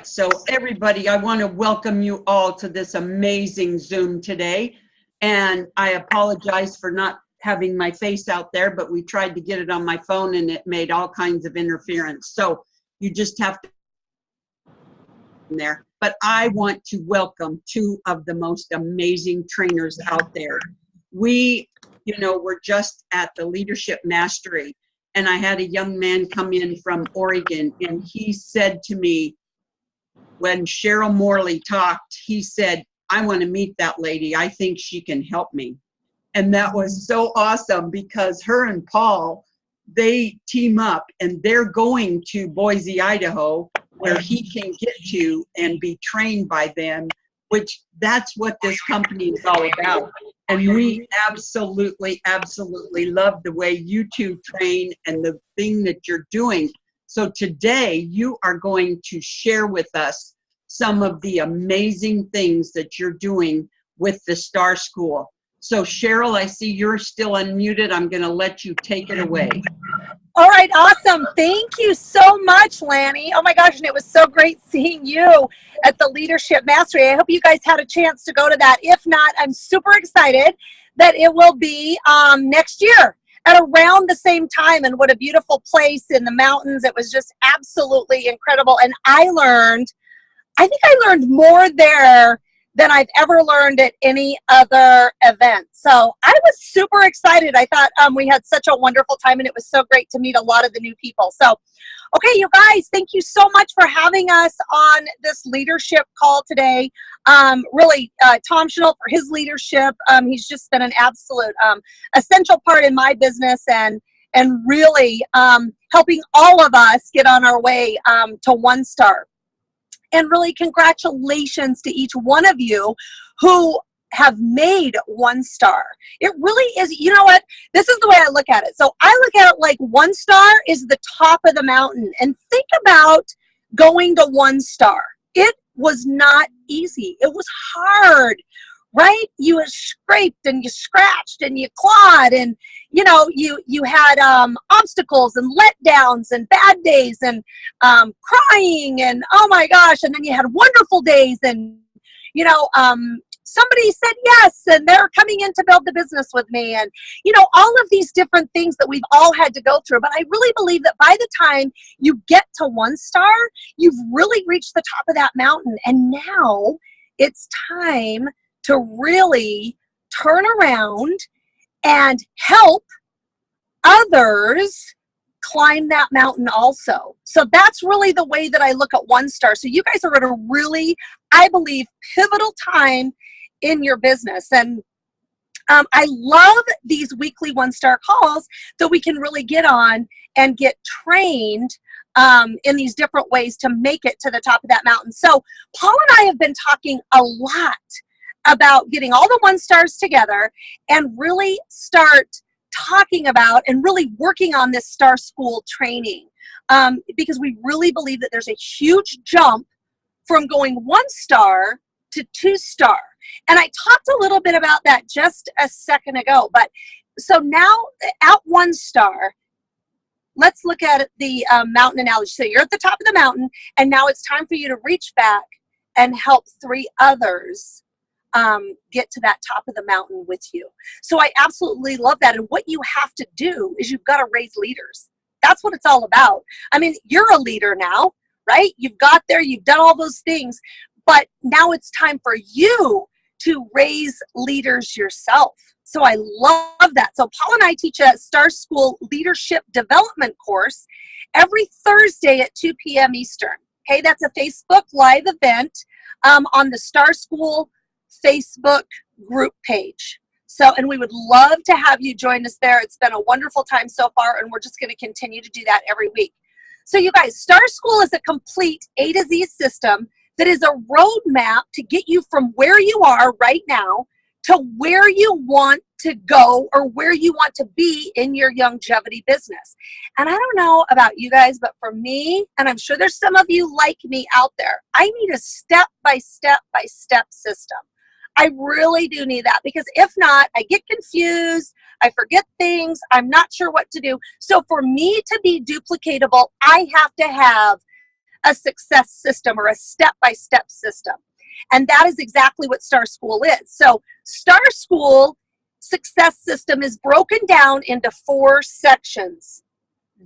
So everybody, I want to welcome you all to this amazing Zoom today. And I apologize for not having my face out there, but we tried to get it on my phone and it made all kinds of interference. So you just have to there. But I want to welcome two of the most amazing trainers out there. We're just at the Leadership Mastery, and I had a young man come in from Oregon, and he said to me, when Sheryl Morley talked, he said, I want to meet that lady. I think she can help me. And that was so awesome because her and Paul, they team up and they're going to Boise, Idaho, where he can get to and be trained by them, which that's what this company is all about. And we absolutely, absolutely love the way you two train and the thing that you're doing. So today you are going to share with us some of the amazing things that you're doing with the Star School. So Sheryl, I see you're still unmuted. I'm going to let you take it away. All right, awesome. Thank you so much, Lanny. Oh my gosh, and it was so great seeing you at the Leadership Mastery. I hope you guys had a chance to go to that. If not, I'm super excited that it will be next year at around the same time. And what a beautiful place in the mountains. It was just absolutely incredible. And I think I learned more there than I've ever learned at any other event. So I was super excited. I thought we had such a wonderful time, and it was so great to meet a lot of the new people. So, okay, you guys, thank you so much for having us on this leadership call today. Really, Tom Chanel for his leadership. He's just been an absolute essential part in my business and really helping all of us get on our way to 1 star. And really, congratulations to each one of you who have made 1 star. It really is, you know what? This is the way I look at it. So I look at it like 1 star is the top of the mountain. And think about going to 1 star. It was not easy. It was hard, right? You scraped and you scratched and you clawed, and you had obstacles and letdowns and bad days and crying and oh my gosh, and then you had wonderful days, and somebody said yes and they're coming in to build the business with me, and all of these different things that we've all had to go through. But I really believe that by the time you get to 1 star, you've really reached the top of that mountain, and now it's time to really turn around and help others climb that mountain also. So that's really the way that I look at 1 star. So you guys are at a really, I believe, pivotal time in your business. And I love these weekly 1 star calls that we can really get on and get trained in these different ways to make it to the top of that mountain. So Paul and I have been talking a lot about getting all the 1 stars together and really start talking about and really working on this Star School training, because we really believe that there's a huge jump from going 1 star to 2 star. And I talked a little bit about that just a second ago. But so now at 1 star, let's look at the mountain analogy. So you're at the top of the mountain, and now it's time for you to reach back and help 3 others get to that top of the mountain with you. So I absolutely love that. And what you have to do is you've got to raise leaders. That's what it's all about. I mean, you're a leader now, right? You've got there, you've done all those things, but now it's time for you to raise leaders yourself. So I love that. So Paul and I teach a Star School leadership development course every Thursday at 2 p.m. Eastern. Okay, that's a Facebook Live event on the Star School Facebook group page. So, and we would love to have you join us there. It's been a wonderful time so far, and we're just going to continue to do that every week. So you guys, Star School is a complete A to Z system that is a roadmap to get you from where you are right now to where you want to go or where you want to be in your longevity business. And I don't know about you guys, but for me, and I'm sure there's some of you like me out there, I need a step-by-step system. I really do need that, because if not, I get confused, I forget things, I'm not sure what to do. So for me to be duplicatable, I have to have a success system or a step-by-step system. And that is exactly what Star School is. So Star School success system is broken down into 4 sections: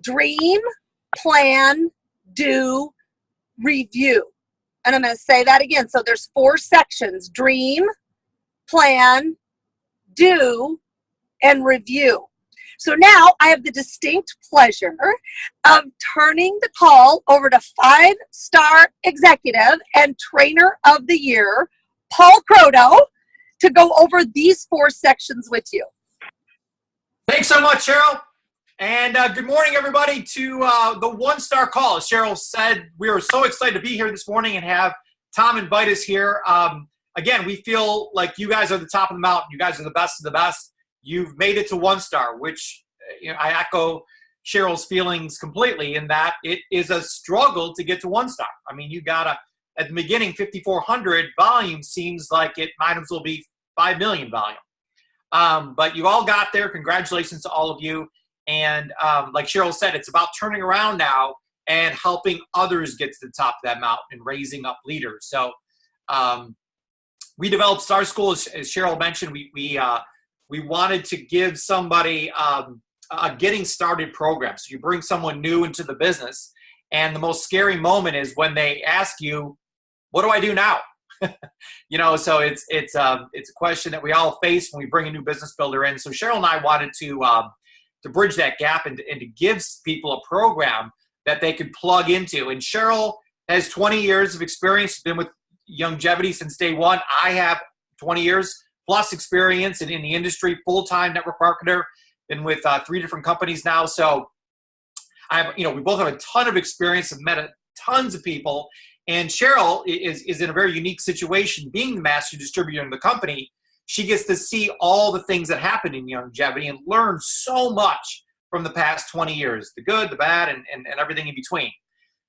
dream, plan, do, review. And I'm going to say that again. So there's 4 sections: dream, plan, do, and review. So now I have the distinct pleasure of turning the call over to 5-star executive and trainer of the year, Paul Kroto, to go over these 4 sections with you. Thanks so much, Sheryl. And good morning, everybody, to the 1-star call. As Sheryl said, we are so excited to be here this morning and have Tom invite us here. Again, we feel like you guys are the top of the mountain. You guys are the best of the best. You've made it to 1-star, which I echo Sheryl's feelings completely in that it is a struggle to get to 1-star. I mean, you got at the beginning, 5,400 volume seems like it might as well be 5 million volume. But you all got there. Congratulations to all of you. And like Sheryl said, it's about turning around now and helping others get to the top of that mountain and raising up leaders. So we developed Star School, as Sheryl mentioned. We wanted to give somebody a getting started program. So you bring someone new into the business, and the most scary moment is when they ask you, what do I do now? So it's a question that we all face when we bring a new business builder in. So Sheryl and I wanted to bridge that gap and to give people a program that they could plug into. And Sheryl has 20 years of experience, been with Longevity since day one. I have 20 years plus experience in the industry, full-time network marketer, been with 3 different companies now. So we both have a ton of experience and met tons of people. And Sheryl is in a very unique situation, being the master distributor in the company. She gets to see all the things that happen in Longevity and learn so much from the past 20 years, the good, the bad, and everything in between.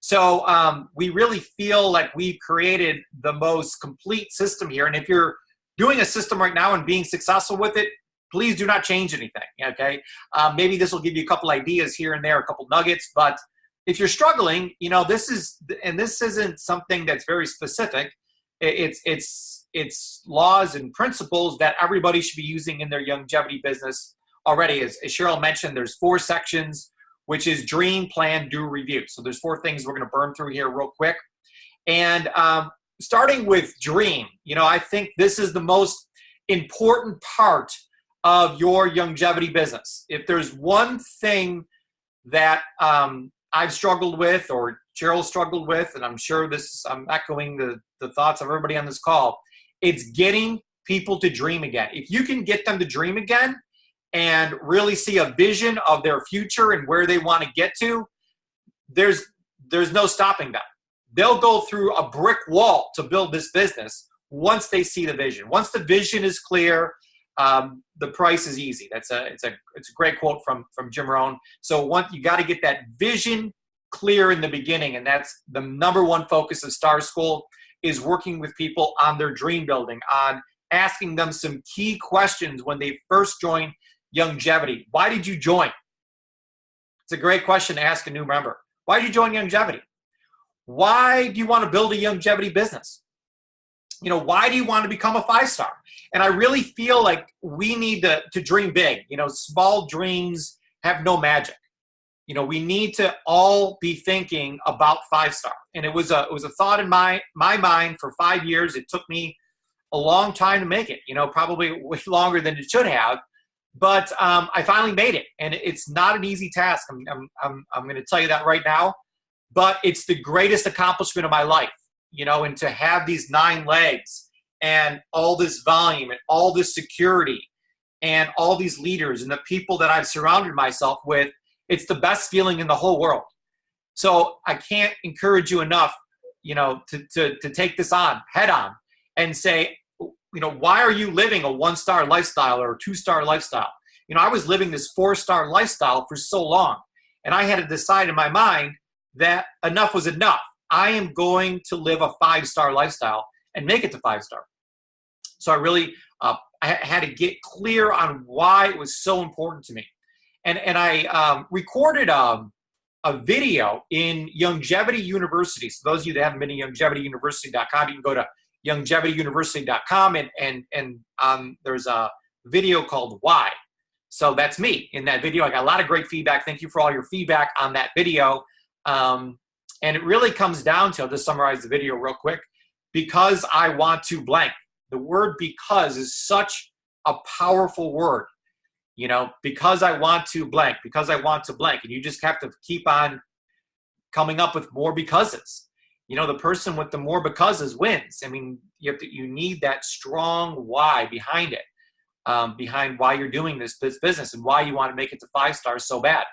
So we really feel like we've created the most complete system here. And if you're doing a system right now and being successful with it, please do not change anything, okay? Maybe this will give you a couple ideas here and there, a couple nuggets, but if you're struggling, this isn't something that's very specific. It's laws and principles that everybody should be using in their longevity business already. As Sheryl mentioned, there's 4 sections, which is dream, plan, do, review. So there's 4 things we're going to burn through here real quick. And starting with dream, I think this is the most important part of your longevity business. If there's one thing that I've struggled with, or Sheryl struggled with, and I'm sure I'm echoing the thoughts of everybody on this call, it's getting people to dream again. If you can get them to dream again and really see a vision of their future and where they want to get to, there's no stopping them. They'll go through a brick wall to build this business once they see the vision. Once the vision is clear, the price is easy. It's a great quote from Jim Rohn. So you got to get that vision clear in the beginning, and that's the number one focus of Star School, is working with people on their dream building, on asking them some key questions when they first join Longevity. Why did you join? It's a great question to ask a new member. Why did you join Longevity? Why do you want to build a longevity business? Why do you want to become a 5-star? And I really feel like we need to dream big. Small dreams have no magic. We need to all be thinking about 5-star. And it was a thought in my mind for 5 years. It took me a long time to make it, probably way longer than it should have. But I finally made it. And it's not an easy task. I'm going to tell you that right now. But it's the greatest accomplishment of my life, and to have these 9 legs and all this volume and all this security and all these leaders and the people that I've surrounded myself with, it's the best feeling in the whole world. So I can't encourage you enough, to take this on head on and say, why are you living a 1-star lifestyle or a 2-star lifestyle? I was living this 4-star lifestyle for so long, and I had to decide in my mind that enough was enough. I am going to live a 5-star lifestyle and make it to 5-star. So I really I had to get clear on why it was so important to me. And I recorded a video in Longevity University. So those of you that haven't been to longevityuniversity.com, you can go to longevityuniversity.com and there's a video called Why. So that's me in that video. I got a lot of great feedback. Thank you for all your feedback on that video. And it really comes down to, I'll just summarize the video real quick, because I want to blank. The word because is such a powerful word. You know, because I want to blank, because I want to blank. And you just have to keep on coming up with more becauses. You know, the person with the more becauses wins. I mean, you need that strong why behind it, behind why you're doing this business and why you want to make it to 5 stars so bad.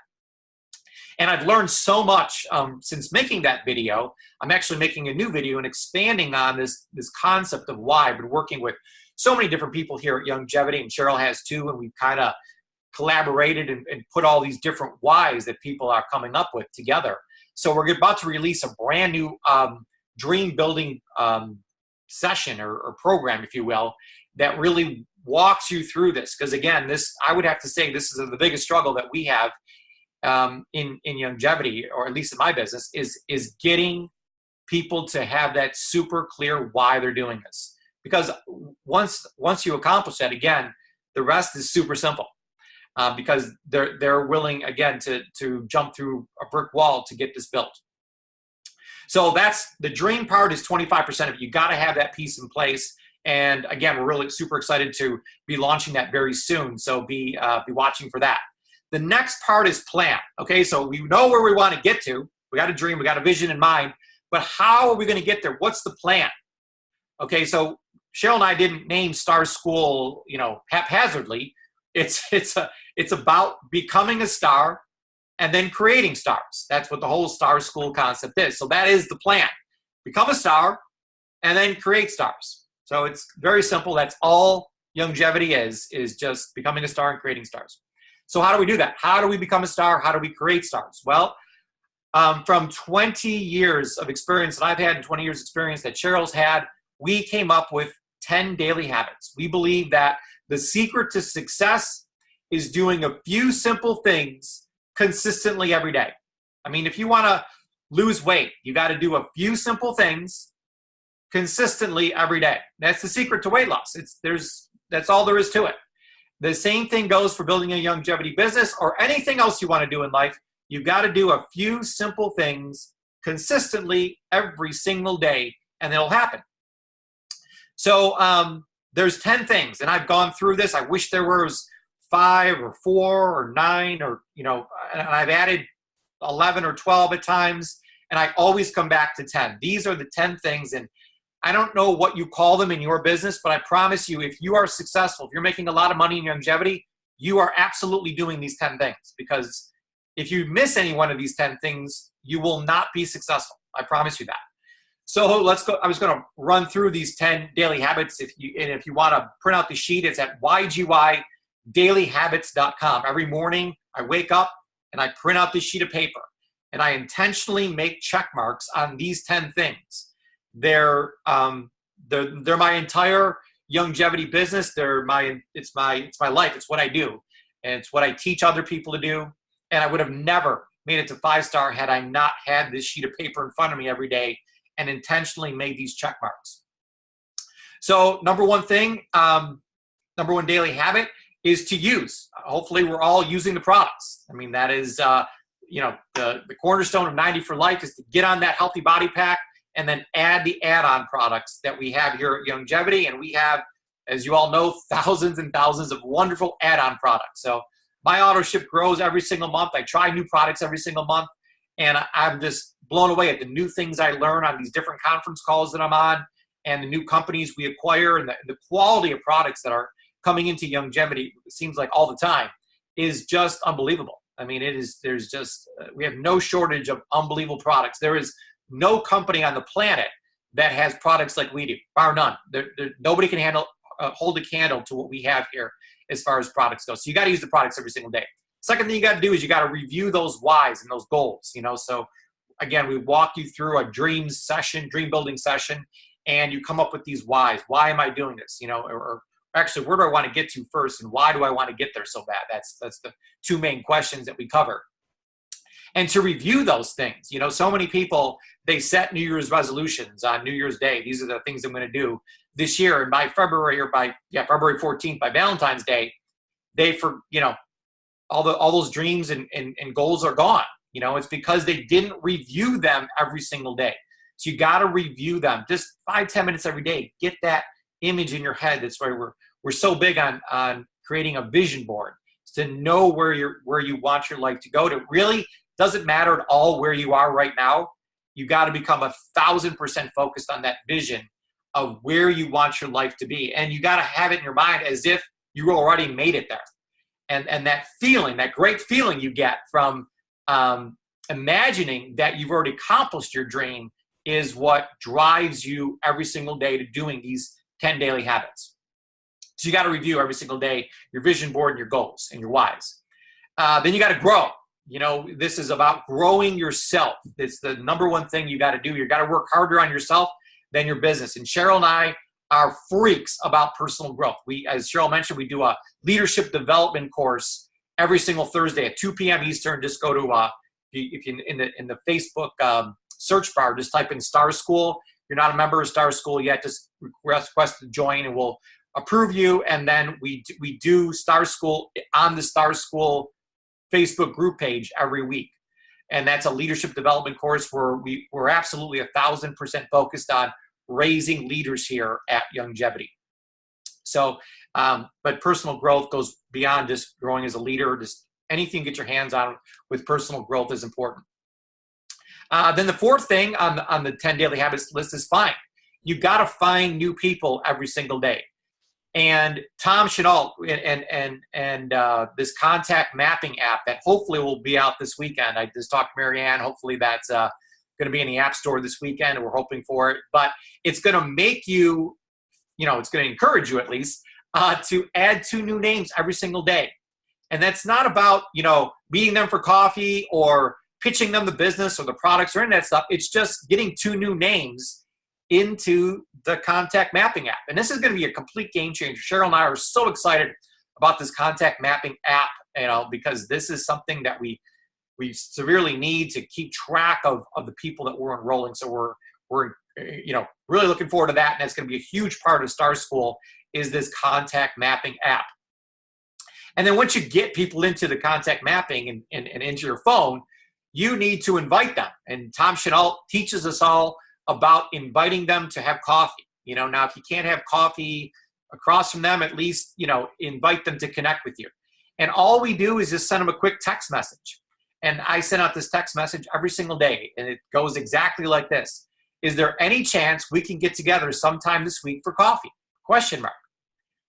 And I've learned so much since making that video. I'm actually making a new video and expanding on this concept of why. I've been working with so many different people here at Longevity, and Sheryl has too, and we've kind of collaborated and put all these different whys that people are coming up with together. So we're about to release a brand new dream building session or program, if you will, that really walks you through this. Because again, I would have to say this is the biggest struggle that we have in Longevity, or at least in my business, is getting people to have that super clear why they're doing this. Because once you accomplish that, again, the rest is super simple. Because they're willing, again, to jump through a brick wall to get this built. So that's the dream part, is 25% of it. You got to have that piece in place. And again, we're really super excited to be launching that very soon. So be watching for that. The next part is plan. Okay, so we know where we want to get to. We got a dream, we got a vision in mind, but how are we going to get there? What's the plan? Okay, so Sheryl and I didn't name Star School, haphazardly. It's about becoming a star and then creating stars. That's what the whole Star School concept is. So that is the plan. Become a star and then create stars. So it's very simple. That's all Longevity is just becoming a star and creating stars. So how do we do that? How do we become a star? How do we create stars? Well, from 20 years of experience that I've had and 20 years experience that Sheryl's had, we came up with 10 daily habits. We believe that the secret to success is doing a few simple things consistently every day. I mean, if you want to lose weight, you got to do a few simple things consistently every day. That's the secret to weight loss. That's all there is to it. The same thing goes for building a longevity business or anything else you want to do in life. You got to do a few simple things consistently every single day, and it'll happen. So there's 10 things, and I've gone through this. I wish there was 5 or 4 or 9 or, and I've added 11 or 12 at times, and I always come back to 10. These are the 10 things, and I don't know what you call them in your business, but I promise you, if you are successful, if you're making a lot of money in longevity, you are absolutely doing these 10 things, because if you miss any one of these 10 things, you will not be successful. I promise you that. So let's go. I was going to run through these 10 daily habits. If you want to print out the sheet, it's at ygydailyhabits.com. Every morning I wake up and I print out this sheet of paper, and I intentionally make check marks on these 10 things. They're my entire longevity business. It's my life. It's what I do, and it's what I teach other people to do. And I would have never made it to 5-star had I not had this sheet of paper in front of me every day and intentionally made these check marks. So number one thing, number one daily habit is to use. Hopefully we're all using the products. I mean, that is, the cornerstone of 90 for Life is to get on that healthy body pack and then add the add-on products that we have here at Longevity. And we have, as you all know, thousands and thousands of wonderful add-on products. So my auto ship grows every single month. I try new products every single month. And I'm just blown away at the new things I learn on these different conference calls that I'm on, and the new companies we acquire, and the quality of products that are coming into longevity, it seems like all the time, is just unbelievable. I mean, we have no shortage of unbelievable products. There is no company on the planet that has products like we do, bar none. Nobody can hold a candle to what we have here as far as products go. So you got to use the products every single day. Second thing you got to do is you got to review those whys and those goals. So again, we walk you through a dream building session, and you come up with these whys. Why am I doing this? Or actually, where do I want to get to first, and why do I want to get there so bad? That's the two main questions that we cover. and to review those things. You know, so many people, they set New Year's resolutions on New Year's Day. These are the things I'm going to do this year. And by February February 14th, by Valentine's Day, all those dreams and goals are gone. You know, it's because they didn't review them every single day. So you got to review them just 5-10 minutes every day. Get that image in your head. That's why we're so big on creating a vision board, to know where you want your life to go. To really doesn't matter at all where you are right now. You got to become 1,000% focused on that vision of where you want your life to be, and you got to have it in your mind as if you already made it there. And that feeling, that great feeling you get from imagining that you've already accomplished your dream, is what drives you every single day to doing these 10 daily habits. So you got to review every single day your vision board and your goals and your whys. Then you got to grow. You know, this is about growing yourself. It's the number one thing you got to do. You got to work harder on yourself than your business. And Sheryl and I are freaks about personal growth. We, as Sheryl mentioned, we do a leadership development course every single Thursday at 2 p.m. Eastern. Just go to if you in the Facebook search bar, just type in Star School. If you're not a member of Star School yet, just request to join, and we'll approve you. And then we do Star School on the Star School Facebook group page every week. And that's a leadership development course where we're absolutely 1,000% focused on raising leaders here at Youngevity. So, but personal growth goes beyond just growing as a leader. Just anything you get your hands on with personal growth is important. Then the fourth thing on the 10 daily habits list is find. You got to find new people every single day. And Tom Chenault and this contact mapping app that hopefully will be out this weekend. I just talked to Marianne. Hopefully that's going to be in the App Store this weekend, and we're hoping for it. But it's going to make you, it's going to encourage you at least to add 2 new names every single day. And that's not about, meeting them for coffee or pitching them the business or the products or any of that stuff. It's just getting 2 new names into the contact mapping app. And this is going to be a complete game changer. Sheryl and I are so excited about this contact mapping app, because this is something that we severely need to keep track of the people that we're enrolling. So we're really looking forward to that. And that's going to be a huge part of Star School, is this contact mapping app. And then once you get people into the contact mapping and into your phone, you need to invite them. And Tom Chenault teaches us all about inviting them to have coffee. Now if you can't have coffee across from them, at least, invite them to connect with you. And all we do is just send them a quick text message. And I send out this text message every single day, and it goes exactly like this. Is there any chance we can get together sometime this week for coffee? ?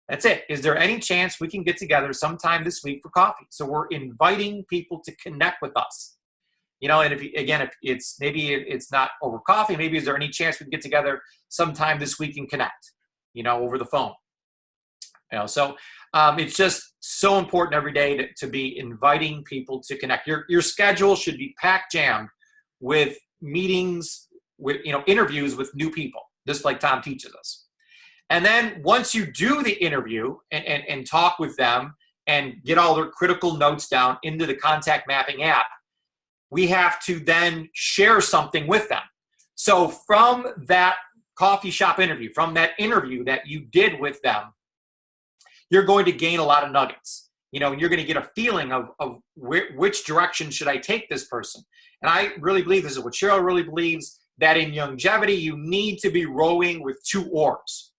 That's it. Is there any chance we can get together sometime this week for coffee? So we're inviting people to connect with us. And if it's not over coffee, maybe is there any chance we can get together sometime this week and connect, over the phone? So it's just so important every day to be inviting people to connect. Your schedule should be packed jammed with meetings, with interviews with new people, just like Tom teaches us. And then once you do the interview and talk with them and get all their critical notes down into the contact mapping app, we have to then share something with them. So from that coffee shop interview, from that interview that you did with them, you're going to gain a lot of nuggets, and you're going to get a feeling of which direction should I take this person. And I really believe, this is what Sheryl really believes, that in Youngevity, you need to be rowing with 2 oars.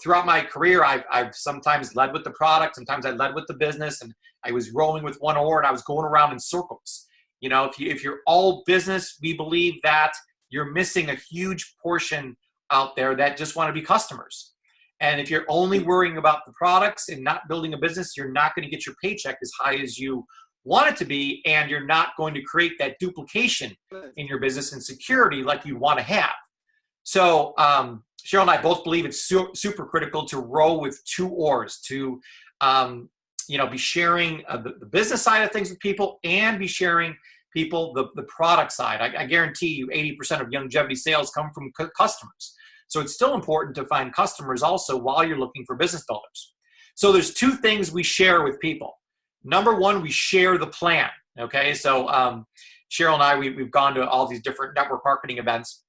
Throughout my career, I've sometimes led with the product, sometimes I led with the business, and I was rowing with 1 oar and I was going around in circles. If you're all business, we believe that you're missing a huge portion out there that just want to be customers. And if you're only worrying about the products and not building a business, you're not going to get your paycheck as high as you want it to be, and you're not going to create that duplication in your business and security like you want to have. So Sheryl and I both believe it's super critical to row with 2 oars, to be sharing the business side of things with people, and be sharing people the product side. I guarantee you 80% of Youngevity sales come from customers. So it's still important to find customers also while you're looking for business builders. So there's 2 things we share with people. Number 1, we share the plan. Okay, so Sheryl and I, we've gone to all these different network marketing events,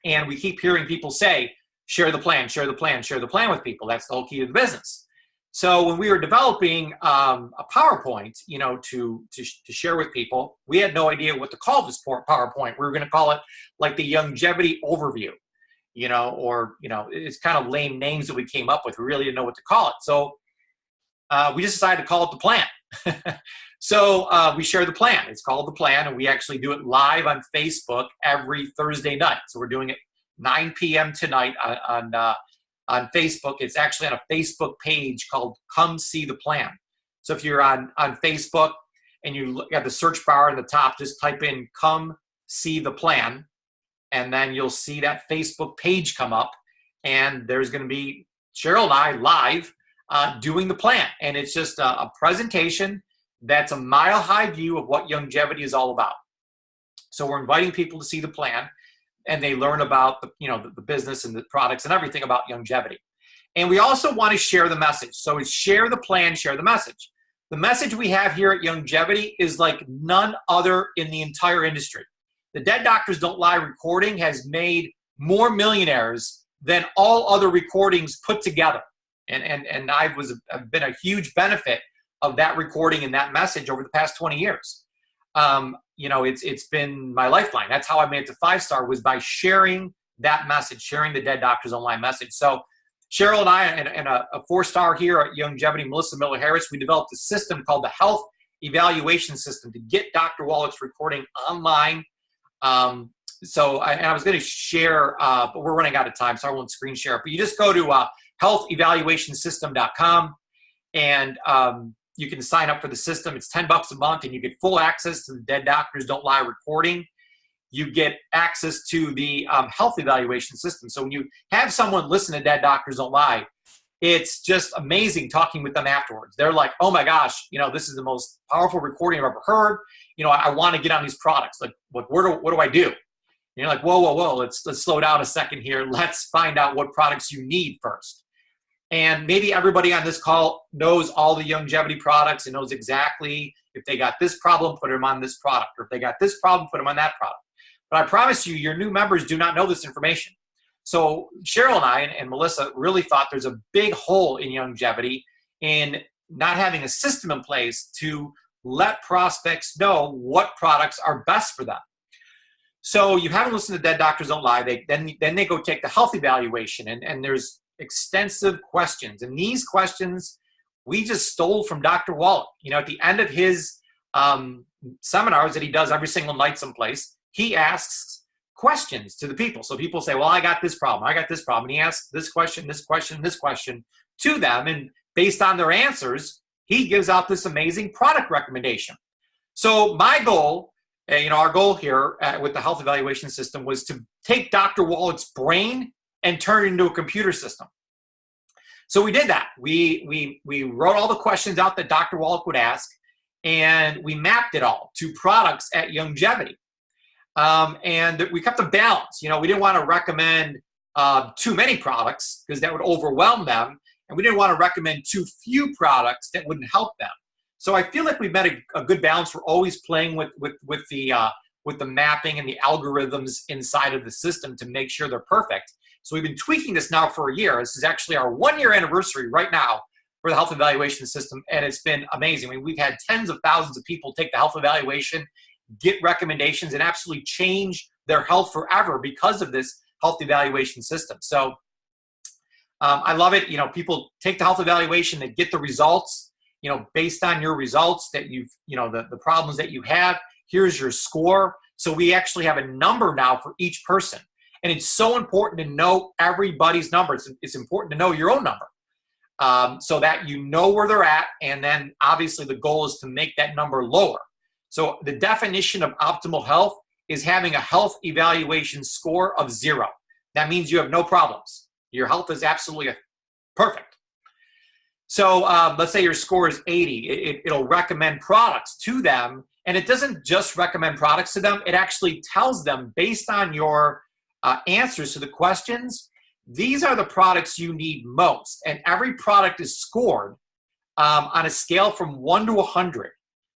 and we keep hearing people say, share the plan, share the plan, share the plan with people. That's the whole key to the business. So when we were developing a PowerPoint, to share with people, we had no idea what to call this PowerPoint. We were going to call it like the longevity overview, it's kind of lame names that we came up with. We really didn't know what to call it. So we just decided to call it the plan. So we share the plan. It's called the plan, and we actually do it live on Facebook every Thursday night. So we're doing it 9 p.m. tonight on Facebook. It's actually on a Facebook page called Come See the Plan. So if you're on Facebook and you look at the search bar in the top, just type in Come See the Plan, and then you'll see that Facebook page come up, and there's going to be Sheryl and I live doing the plan. And it's just a presentation that's a mile-high view of what longevity is all about. So we're inviting people to see the plan, and they learn about the business and the products and everything about longevity. And we also want to share the message. So it's share the plan, share the message. The message we have here at Longevity is like none other in the entire industry. The Dead Doctors Don't Lie recording has made more millionaires than all other recordings put together. And I've been a huge benefit of that recording and that message over the past 20 years. It's been my lifeline. That's how I made it to 5-star, was by sharing that message, sharing the Dead Doctors Don't Lie message. So Sheryl and I, and a 4-star here at Longevity, Melissa Miller Harris, we developed a system called the Health Evaluation System to get Dr. Wallach's recording online. I was going to share, but we're running out of time, so I won't screen share it. But you just go to healthevaluationsystem.com, and you can sign up for the system. It's $10 a month, and you get full access to the Dead Doctors Don't Lie recording. You get access to the health evaluation system. So when you have someone listen to Dead Doctors Don't Lie, it's just amazing talking with them afterwards. They're like, oh my gosh, this is the most powerful recording I've ever heard. I want to get on these products. Like, what do I do? And you're like, whoa, let's slow down a second here. Let's find out what products you need first. And maybe everybody on this call knows all the longevity products and knows exactly if they got this problem, put them on this product, or if they got this problem, put them on that product. But I promise you, your new members do not know this information. So Sheryl and I and Melissa really thought there's a big hole in longevity in not having a system in place to let prospects know what products are best for them. So you haven't listened to Dead Doctors Don't Lie. Then they go take the health evaluation, and there's extensive questions. And these questions we just stole from Dr. Wallach. At the end of his seminars that he does every single night someplace, he asks questions to the people. So people say, well, I got this problem, I got this problem. And he asks this question, this question, this question to them. And based on their answers, he gives out this amazing product recommendation. So my goal, our goal here with the health evaluation system was to take Dr. Wallach's brain and turn it into a computer system. So we did that. We wrote all the questions out that Dr. Wallach would ask, and we mapped it all to products at Longevity. And we kept a balance. We didn't want to recommend too many products because that would overwhelm them, and we didn't want to recommend too few products that wouldn't help them. So I feel like we've met a good balance. We're always playing with the mapping and the algorithms inside of the system to make sure they're perfect. So we've been tweaking this now for a year. This is actually our 1-year anniversary right now for the health evaluation system, and it's been amazing. We've had tens of thousands of people take the health evaluation, get recommendations, and absolutely change their health forever because of this health evaluation system. So I love it. People take the health evaluation, they get the results, based on your results that the problems that you have, here's your score. So we actually have a number now for each person. And it's so important to know everybody's number. It's important to know your own number so that you know where they're at. And then obviously the goal is to make that number lower. So the definition of optimal health is having a health evaluation score of 0. That means you have no problems. Your health is absolutely perfect. So let's say your score is 80. It'll recommend products to them. And it doesn't just recommend products to them. It actually tells them, based on your answers to the questions, these are the products you need most. And every product is scored on a scale from 1 to 100.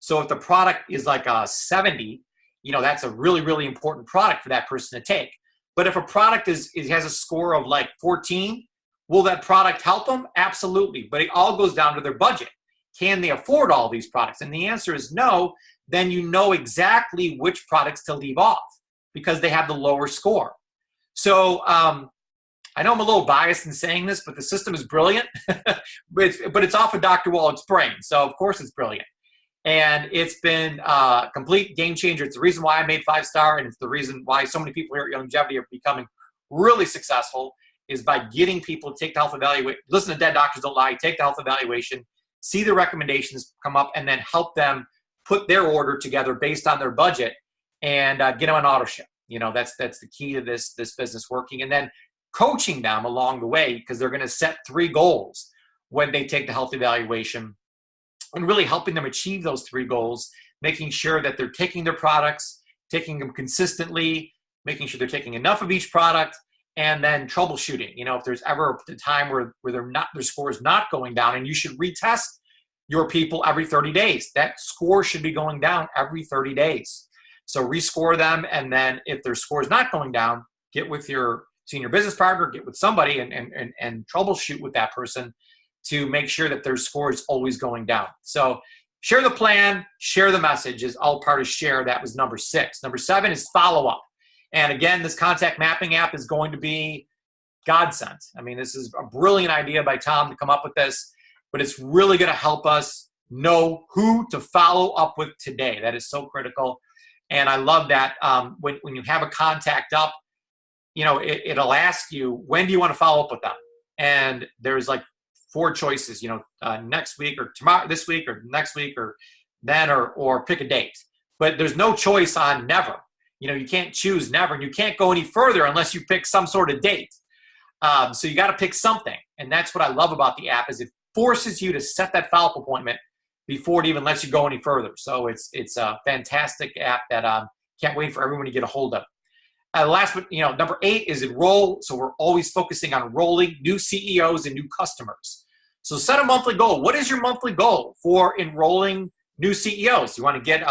So if the product is like a 70, that's a really, really important product for that person to take. But if a product has a score of like 14, will that product help them? Absolutely. But it all goes down to their budget. Can they afford all these products? And the answer is no. Then you know exactly which products to leave off because they have the lower score. So I know I'm a little biased in saying this, but the system is brilliant. but it's off of Dr. Wallach's brain. So of course it's brilliant. And it's been a complete game changer. It's the reason why I made 5-star, and it's the reason why so many people here at Longevity are becoming really successful is by getting people to take the health evaluation. Listen to Dead Doctors Don't Lie. Take the health evaluation, see the recommendations come up, and then help them put their order together based on their budget and get them on auto ship. That's the key to this business working. And then coaching them along the way because they're going to set 3 goals when they take the health evaluation, and really helping them achieve those 3 goals, making sure that they're taking their products, taking them consistently, making sure they're taking enough of each product, and then troubleshooting. If there's ever a time where their score is not going down, and you should retest your people every 30 days. That score should be going down every 30 days. So rescore them, and then if their score is not going down, get with your senior business partner, get with somebody and troubleshoot with that person to make sure that their score is always going down. So share the plan, share the message is all part of share. That was number 6. Number 7 is follow up. And again, this contact mapping app is going to be godsend. I mean, this is a brilliant idea by Tom to come up with this, but it's really going to help us know who to follow up with today. That is so critical. And I love that when you have a contact up, it'll ask you, when do you want to follow up with them? And there's like 4 choices, next week or tomorrow, this week or next week or then, or pick a date. But there's no choice on never. You can't choose never, and you can't go any further unless you pick some sort of date. So you got to pick something. And that's what I love about the app is it forces you to set that follow-up appointment before it even lets you go any further. So it's a fantastic app that can't wait for everyone to get a hold of. Last but number 8 is enroll. So we're always focusing on enrolling new CEOs and new customers. So set a monthly goal. What is your monthly goal for enrolling new CEOs? You want to get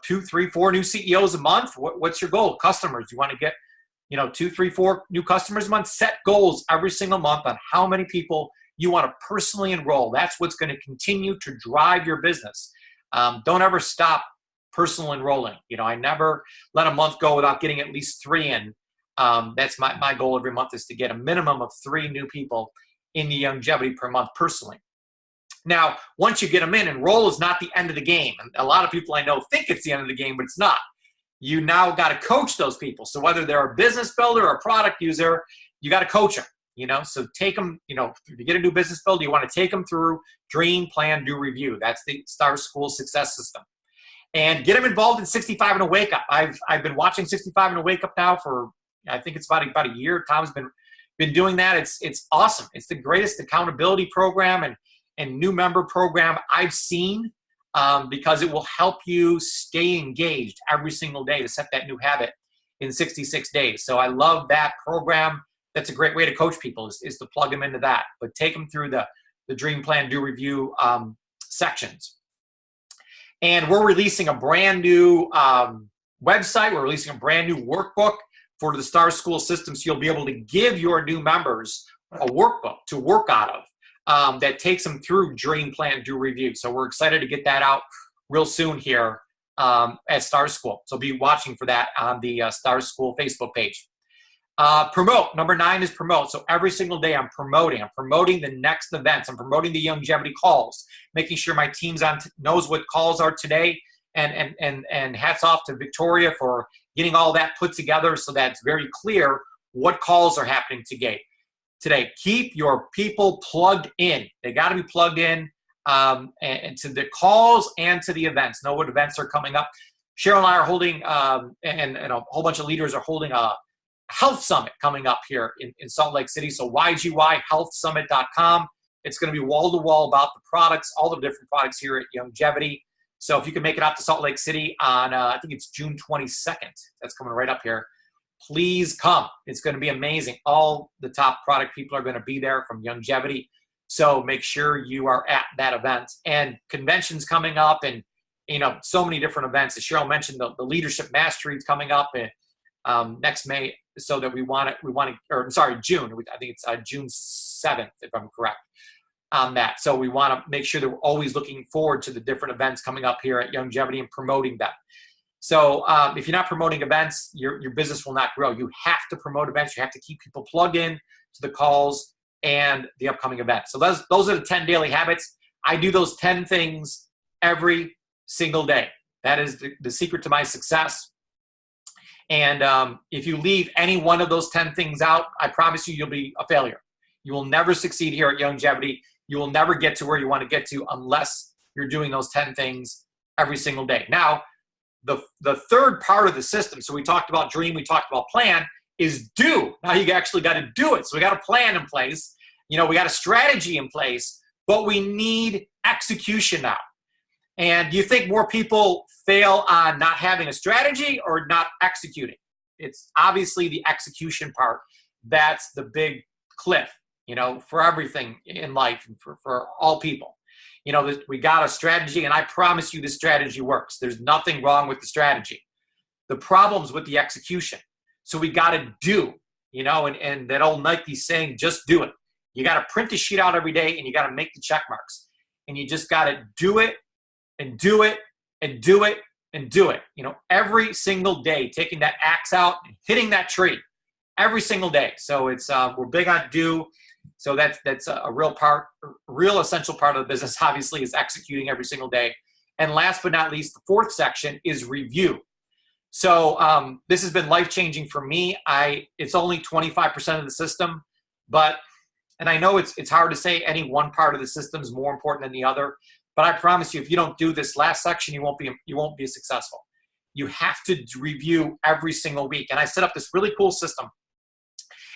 2, 3, 4 new CEOs a month? What's your goal? Customers. You want to get 2, 3, 4 new customers a month? Set goals every single month on how many people you want to personally enroll. That's what's going to continue to drive your business. Don't ever stop personal enrolling. I never let a month go without getting at least 3 in. That's my goal every month is to get a minimum of 3 new people in the longevity per month personally. Now, once you get them in, enroll is not the end of the game. And a lot of people I know think it's the end of the game, but it's not. You now got to coach those people. So whether they're a business builder or a product user, you got to coach them. So take them, if you get a new business builder, you want to take them through Dream, Plan, Do, Review. That's the Star School Success System. And get them involved in 65 and a Wake Up. I've been watching 65 and a Wake Up now for, I think it's about a year. Tom's been doing that. It's awesome. It's the greatest accountability program and new member program I've seen because it will help you stay engaged every single day to set that new habit in 66 days. So I love that program. That's a great way to coach people is to plug them into that. But take them through the Dream, Plan, Do, Review sections. And we're releasing a brand new website. We're releasing a brand new workbook for the Star School system. So you'll be able to give your new members a workbook to work out of that takes them through Dream, Plan, Do, Review. So we're excited to get that out real soon here at Star School. So be watching for that on the Star School Facebook page. Promote. Number 9 is promote. So every single day I'm promoting the next events. I'm promoting the longevity calls, making sure my team's knows what calls are today. And hats off to Victoria for getting all that put together so that it's very clear what calls are happening today. Keep your people plugged in. They got to be plugged in and to the calls and to the events. Know what events are coming up. Sheryl and I are holding, and a whole bunch of leaders are holding a health summit coming up here in Salt Lake City. So YGYHealthSummit.com. It's going to be wall-to-wall about the products, all the different products here at Longevity. So if you can make it out to Salt Lake City on, I think it's June 22nd. That's coming right up here. Please come. It's going to be amazing. All the top product people are going to be there from Longevity. So make sure you are at that event. And conventions coming up and so many different events. As Sheryl mentioned, the Leadership Mastery is coming up in, next May, so that June. I think it's June 7th, if I'm correct on that. So we want to make sure that we're always looking forward to the different events coming up here at Youngevity and promoting them. So if you're not promoting events, your business will not grow. You have to promote events. You have to keep people plugged in to the calls and the upcoming events. So those are the 10 daily habits. I do those 10 things every single day. That is the secret to my success. And if you leave any one of those 10 things out, I promise you, you'll be a failure. You will never succeed here at Youngevity. You will never get to where you want to get to unless you're doing those 10 things every single day. Now, the third part of the system, so we talked about dream, we talked about plan, is do. Now you actually got to do it. So we got a plan in place. We got a strategy in place, but we need execution now. And do you think more people fail on not having a strategy or not executing? It's obviously the execution part. That's the big cliff, for everything in life and for all people. We got a strategy, and I promise you this strategy works. There's nothing wrong with the strategy. The problem's with the execution. So we got to do, and that old Nike saying, just do it. You got to print the sheet out every day, and you got to make the check marks. And you just got to do it and do it and do it and do it. Every single day, taking that axe out and hitting that tree every single day. So it's we're big on do. So that's a real essential part of the business, obviously, is executing every single day. And last but not least, the fourth section is review. So this has been life-changing for me. It's only 25% of the system, and I know it's hard to say any one part of the system is more important than the other, but I promise you, if you don't do this last section, you won't be successful. You have to review every single week. And I set up this really cool system.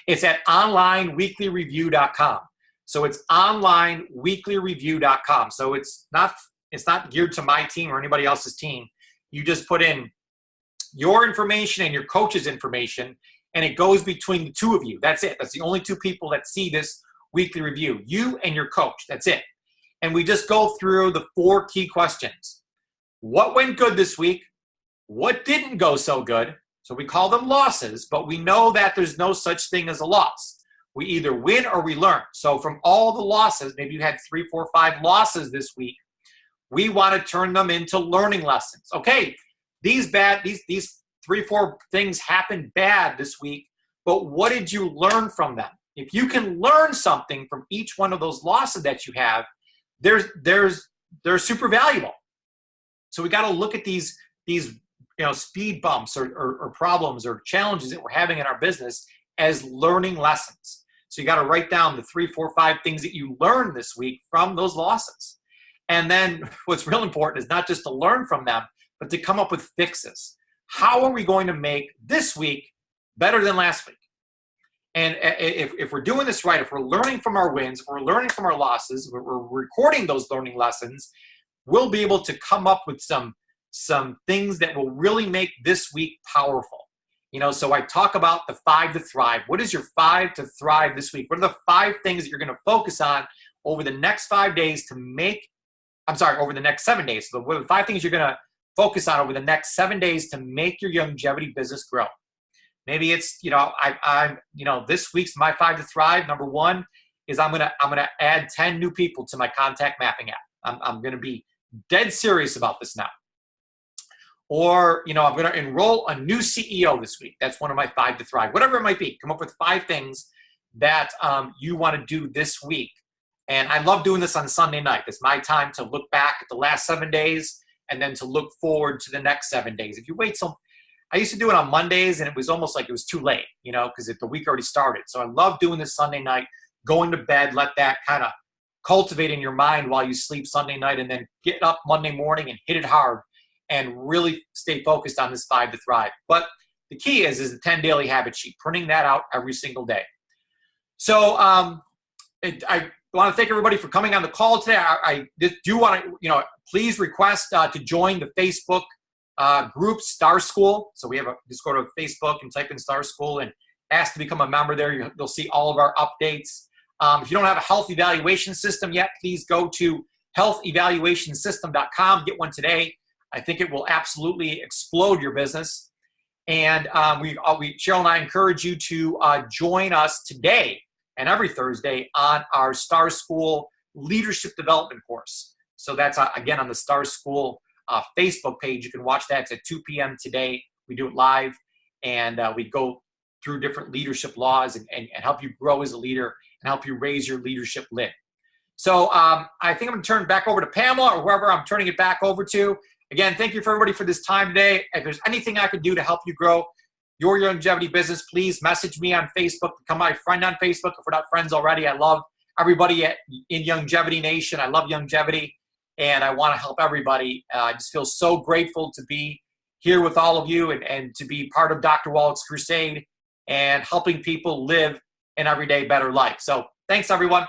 It's at onlineweeklyreview.com. So it's onlineweeklyreview.com. So it's not geared to my team or anybody else's team. You just put in your information and your coach's information, and it goes between the two of you. That's it. That's the only two people that see this weekly review, you and your coach. That's it. And we just go through the 4 key questions. What went good this week? What didn't go so good? So we call them losses, but we know that there's no such thing as a loss. We either win or we learn. So from all the losses, maybe you had 3, 4, 5 losses this week, we want to turn them into learning lessons. Okay, these 3, 4 things happened bad this week, but what did you learn from them? If you can learn something from each one of those losses that you have, they're super valuable. So we got to look at these speed bumps or problems or challenges that we're having in our business as learning lessons. So you got to write down the 3, 4, 5 things that you learned this week from those losses. And then what's real important is not just to learn from them, but to come up with fixes. How are we going to make this week better than last week? And if we're doing this right, if we're learning from our wins, if we're learning from our losses, we're recording those learning lessons, we'll be able to come up with some things that will really make this week powerful. So I talk about the 5 to thrive. What is your 5 to thrive this week? What are the 5 things that you're going to focus on over the next 5 days over the next 7 days? So what are the 5 things you're going to focus on over the next 7 days to make your Youngevity business grow? Maybe it's, this week's my 5 to thrive. Number 1 is I'm gonna add 10 new people to my contact mapping app. I'm gonna be dead serious about this now. Or, I'm gonna enroll a new CEO this week. That's one of my 5 to thrive. Whatever it might be, come up with 5 things that you want to do this week. And I love doing this on Sunday night. It's my time to look back at the last 7 days and then to look forward to the next 7 days. If you wait till I used to do it on Mondays, and it was almost like it was too late, because the week already started. So I love doing this Sunday night, going to bed, let that kind of cultivate in your mind while you sleep Sunday night, and then get up Monday morning and hit it hard and really stay focused on this 5 to thrive. But the key is the 10 daily habit sheet, printing that out every single day. So I want to thank everybody for coming on the call today. I do want to, please request to join the Facebook group Star School. So just go to Facebook and type in Star School and ask to become a member there. You'll see all of our updates. If you don't have a health evaluation system yet, please go to healthevaluationsystem.com. Get one today. I think it will absolutely explode your business. And Sheryl and I encourage you to join us today and every Thursday on our Star School Leadership Development course. So that's, again, on the Star School Facebook page. You can watch that. It's at 2 p.m. today. We do it live, and we go through different leadership laws and help you grow as a leader and help you raise your leadership lid. So I think I'm going to turn it back over to Pamela or whoever I'm turning it back over to. Again, thank you for everybody for this time today. If there's anything I could do to help you grow your longevity business, please message me on Facebook. Become my friend on Facebook if we're not friends already. I love everybody in Longevity Nation. I love longevity, and I want to help everybody. I just feel so grateful to be here with all of you and to be part of Dr. Wallach's crusade and helping people live an everyday better life. So thanks, everyone.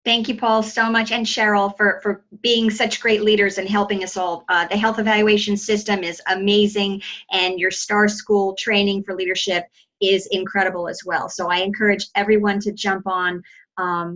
Thank you, Paul, so much, and Sheryl for being such great leaders and helping us all. The health evaluation system is amazing, and your Star School training for leadership is incredible as well. So I encourage everyone to jump on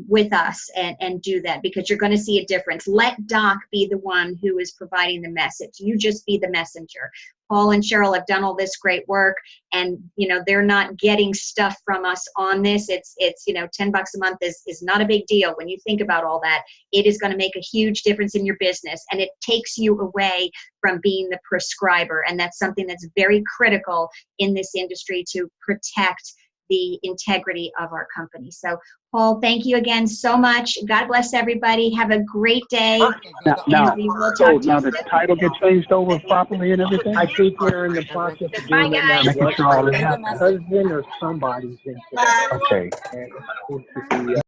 with us and do that, because you're going to see a difference. Let Doc be the one who is providing the message. You just be the messenger. Paul and Sheryl have done all this great work, and they're not getting stuff from us on this. It's $10 a month is not a big deal when you think about all that. It is going to make a huge difference in your business, and it takes you away from being the prescriber, and that's something that's very critical in this industry to protect the integrity of our company. So, Paul, thank you again so much. God bless everybody. Have a great day. Now, We will so talk to now you the soon. title get changed over properly and everything? I think we're in the process of doing it now. Making sure all that My happens. husband or somebody's in. Bye. Okay. And it's supposed to be,